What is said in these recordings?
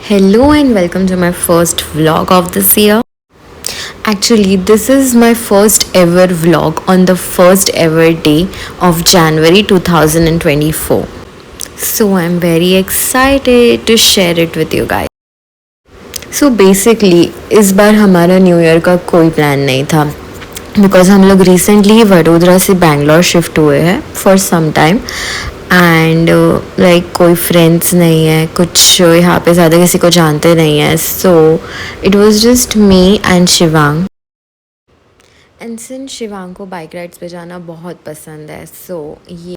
Hello and welcome to my first vlog of this year. Actually, this is my first ever vlog on the first ever day of January 2024. So I'm very excited to share it with you guys. So basically इस बार हमारा new year का कोई plan नहीं था because हम लोग recently Vadodara से Bangalore shift हुए हैं for some time and like कोई फ्रेंड्स नहीं है कुछ यहाँ पे ज़्यादा किसी को जानते नहीं हैं so it was just me and Shivang and since Shivang को बाइक राइड्स पे जाना बहुत पसंद है सो ये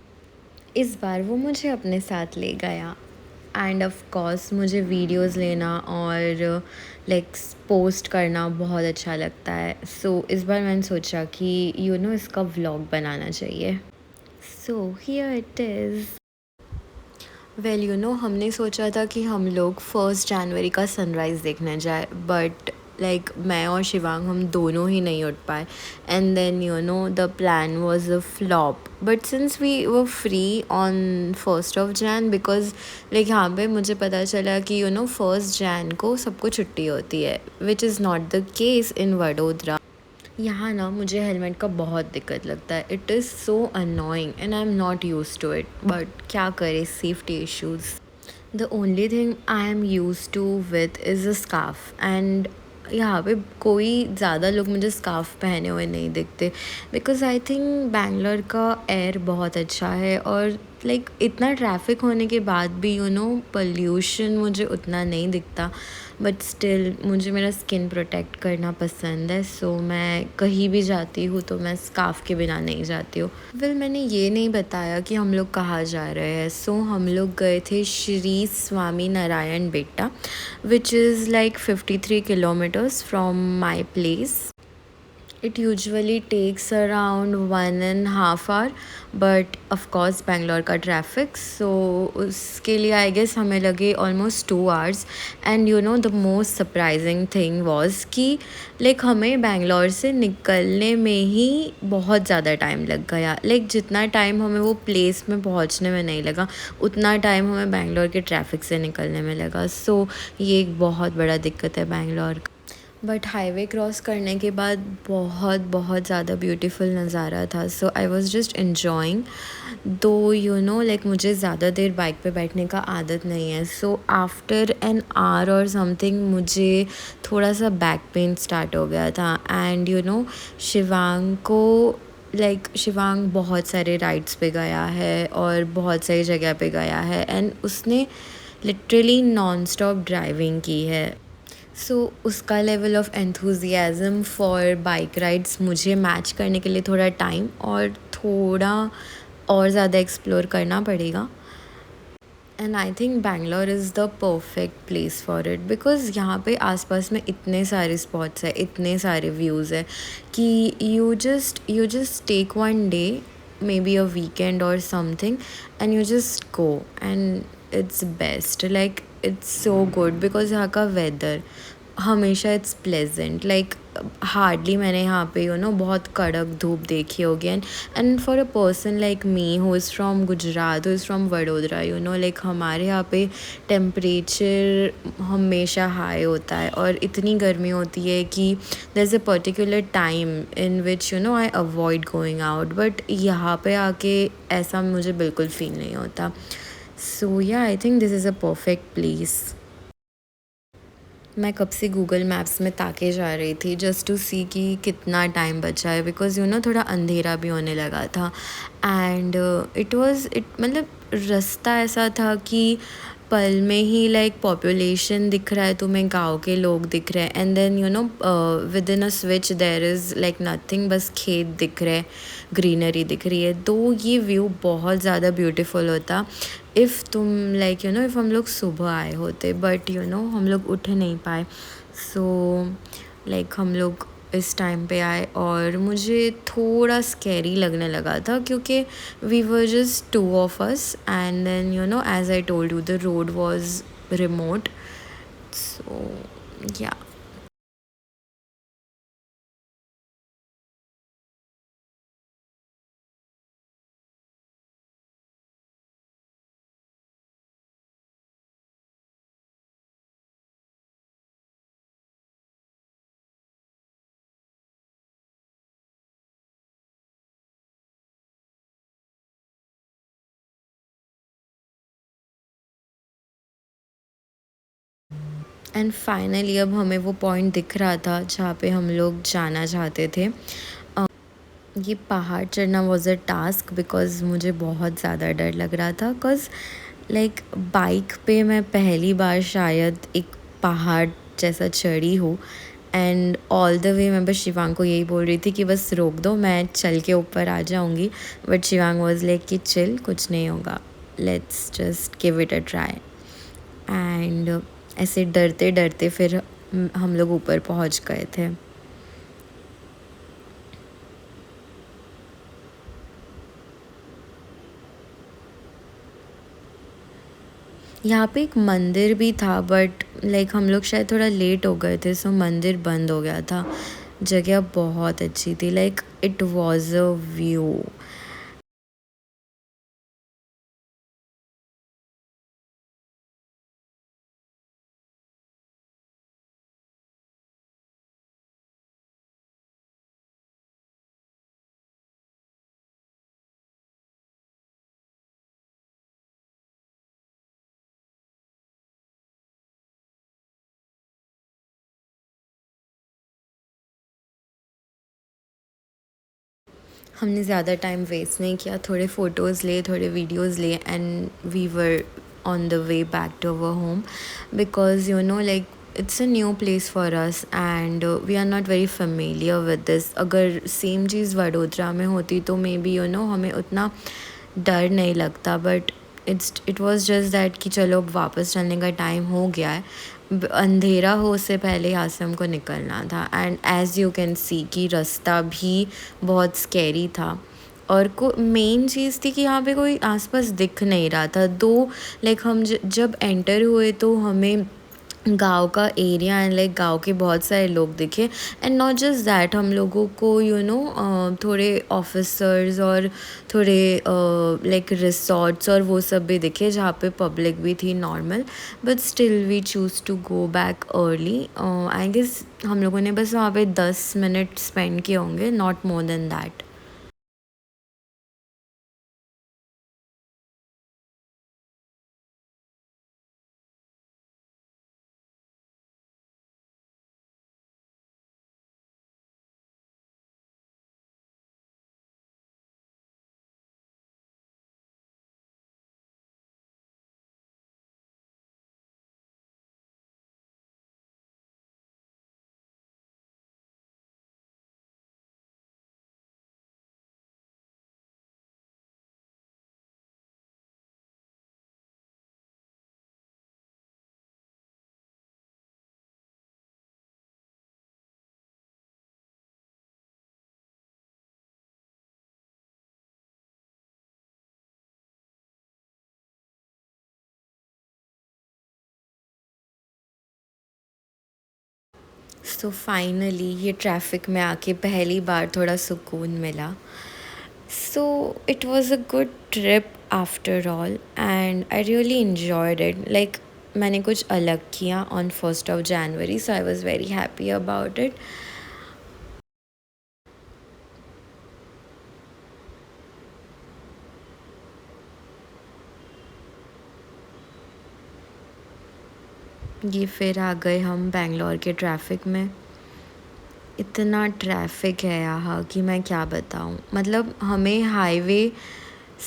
इस बार वो मुझे अपने साथ ले गया एंड ऑफ कोर्स मुझे वीडियोस लेना और लाइक पोस्ट करना बहुत अच्छा लगता है सो इस बार मैंने सोचा कि इसका व्लॉग बनाना चाहिए so here it is well हमने सोचा था कि हम लोग 1 जनवरी का सनराइज़ देखने जाए बट लाइक मैं और शिवांग हम दोनों ही नहीं उठ पाए and then the plan was a flop but since we वो free on 1 Jan because like यहाँ पे मुझे पता चला कि 1 Jan को सबको छुट्टी होती है which is not the case in Vadodara यहाँ ना मुझे हेलमेट का बहुत दिक्कत लगता है it is so annoying and I am not use to it but क्या करें safety issues the only thing I am use to with is a scarf and यहाँ पे कोई ज़्यादा लोग मुझे स्कार्फ पहने हुए नहीं दिखते बिकॉज आई थिंक बैंगलोर का एयर बहुत अच्छा है और लाइक इतना ट्रैफिक होने के बाद भी पोल्यूशन मुझे उतना नहीं दिखता बट स्टिल मुझे मेरा स्किन प्रोटेक्ट करना पसंद है सो मैं कहीं भी जाती हूँ तो मैं स्कार्फ के बिना नहीं जाती हूँ वेल मैंने ये नहीं बताया कि हम लोग कहाँ जा रहे हैं सो हम लोग गए थे Shri Swami Narayan Betta which is like 53 kilometers from my place It usually takes around 1.5 hour but of course Bangalore का ट्रैफिक सो उसके लिए आई गेस हमें लगे almost 2 hours and the most surprising thing was कि लाइक हमें बेंगलोर से निकलने में ही बहुत ज़्यादा टाइम लग गया लाइक जितना टाइम हमें वो प्लेस में पहुंचने में नहीं लगा उतना टाइम हमें बेंगलोर के ट्रैफिक से निकलने में लगा सो ये एक बहुत बड़ा दिक्कत है बेंगलोर का बट हाईवे क्रॉस करने के बाद बहुत बहुत ज़्यादा ब्यूटीफुल नज़ारा था सो आई वॉज जस्ट इन्जॉइंग दो लाइक मुझे ज़्यादा देर बाइक पे बैठने का आदत नहीं है सो आफ्टर एन आवर और समथिंग मुझे थोड़ा सा बैक पेन स्टार्ट हो गया था एंड शिवांग को लाइक शिवांग बहुत सारे राइड्स पे गया है और बहुत सारी जगह पे गया है एंड उसने लिटरली नॉन स्टॉप ड्राइविंग की है सो उसका level of enthusiasm for bike rides मुझे मैच करने के लिए थोड़ा टाइम और थोड़ा और ज़्यादा एक्सप्लोर करना पड़ेगा and I think Bangalore is the perfect place for it because यहाँ पे आसपास में इतने सारे स्पॉट्स हैं इतने सारे व्यूज़ है कि you just take one day maybe a weekend और something and you just go and it's best like it's so good because यहाँ का वेदर हमेशा इट्स प्लेजेंट लाइक हार्डली मैंने यहाँ पे बहुत कड़क धूप देखी होगी and for a person like me who is from Gujarat who is from Vadodara like हमारे यहाँ पे टेम्परेचर हमेशा हाई होता है और इतनी गर्मी होती है कि there is a particular time in which I avoid going out but यहाँ पे आके ऐसा मुझे बिल्कुल फील नहीं होता सो या I think this is a perfect place मैं कब से गूगल मैप्स में ताके जा रही थी जस्ट टू सी कि कितना टाइम बचा है बिकॉज़ थोड़ा अंधेरा भी होने लगा था एंड इट मतलब रास्ता ऐसा था कि पल में ही लाइक पॉपुलेशन दिख रहा है तुम्हें गांव के लोग दिख रहे हैं and then within a switch there is like nothing बस खेत दिख रहे ग्रीनरी दिख रही है तो ये व्यू बहुत ज़्यादा ब्यूटीफुल होता इफ़ तुम लाइक इफ़ हम लोग सुबह आए होते बट हम लोग उठ नहीं पाए सो लाइक हम लोग इस टाइम पे आए और मुझे थोड़ा स्कैरी लगने लगा था क्योंकि we were just two of us and then as I told you the road was remote so yeah and finally अब हमें वो पॉइंट दिख रहा था जहाँ पे हम लोग जाना चाहते थे। ये पहाड़ चढ़ना वॉज अ टास्क बिकॉज़ मुझे बहुत ज़्यादा डर लग रहा था, बिकॉज़ लाइक बाइक पे मैं पहली बार शायद एक पहाड़ जैसा चढ़ी हूँ। एंड ऑल द वे मैं बस शिवांग को यही बोल रही थी कि बस रोक दो, मैं चल के ऊपर आ जाऊँगी। बट शिवांग वॉज लाइक कि चिल, कुछ नहीं होगा, let's just give it a try. And ऐसे डरते डरते फिर हम लोग ऊपर पहुँच गए थे। यहाँ पे एक मंदिर भी था, बट लाइक हम लोग शायद थोड़ा लेट हो गए थे, सो मंदिर बंद हो गया था। जगह बहुत अच्छी थी, like it was a view. हमने ज़्यादा टाइम वेस्ट नहीं किया, थोड़े फ़ोटोज़ लिए, थोड़े वीडियोज़ लिए, and we were on the way back to our home, because you know like it's a new place for us and we are not very familiar with this. अगर same चीज़ वडोदरा में होती तो may be you know हमें उतना डर नहीं लगता, but it was just that कि चलो अब वापस चलने का टाइम हो गया है, अंधेरा हो उससे पहले यहाँ से हमको निकलना था। And as you can see कि रास्ता भी बहुत स्कैरी था, और को मेन चीज़ थी कि यहाँ पे कोई आसपास दिख नहीं रहा था। दो लाइक हम जब एंटर हुए तो हमें गाँव का एरिया एंड लाइक गाँव के बहुत सारे लोग दिखे, एंड नॉट जस्ट दैट, हम लोगों को यू नो थोड़े ऑफिसर्स और थोड़े लाइक रिसॉर्ट्स और वो सब भी दिखे जहाँ पे पब्लिक भी थी normal. But still we choose to go back early. I guess हम लोगों ने बस वहाँ पे 10 मिनट स्पेंड किए होंगे, not more than that. So finally ये ट्रैफिक में आके पहली बार थोड़ा सुकून मिला। So it was a good trip after all and I really enjoyed it. Like मैंने कुछ अलग किया on 1st of January, so I was very happy about it. ये फिर आ गए हम बेंगलोर के ट्रैफिक में। इतना ट्रैफिक है यहाँ कि मैं क्या बताऊँ, मतलब हमें हाईवे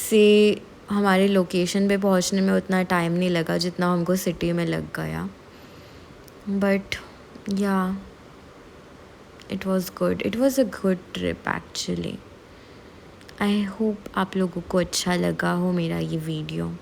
से हमारे लोकेशन पे पहुँचने में उतना टाइम नहीं लगा जितना हमको सिटी में लग गया। बट या it was good, it was a good trip actually. I hope आप लोगों को अच्छा लगा हो मेरा ये video.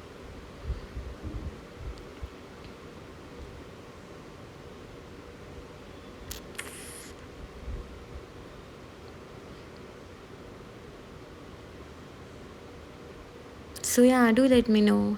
So yeah, do let me know.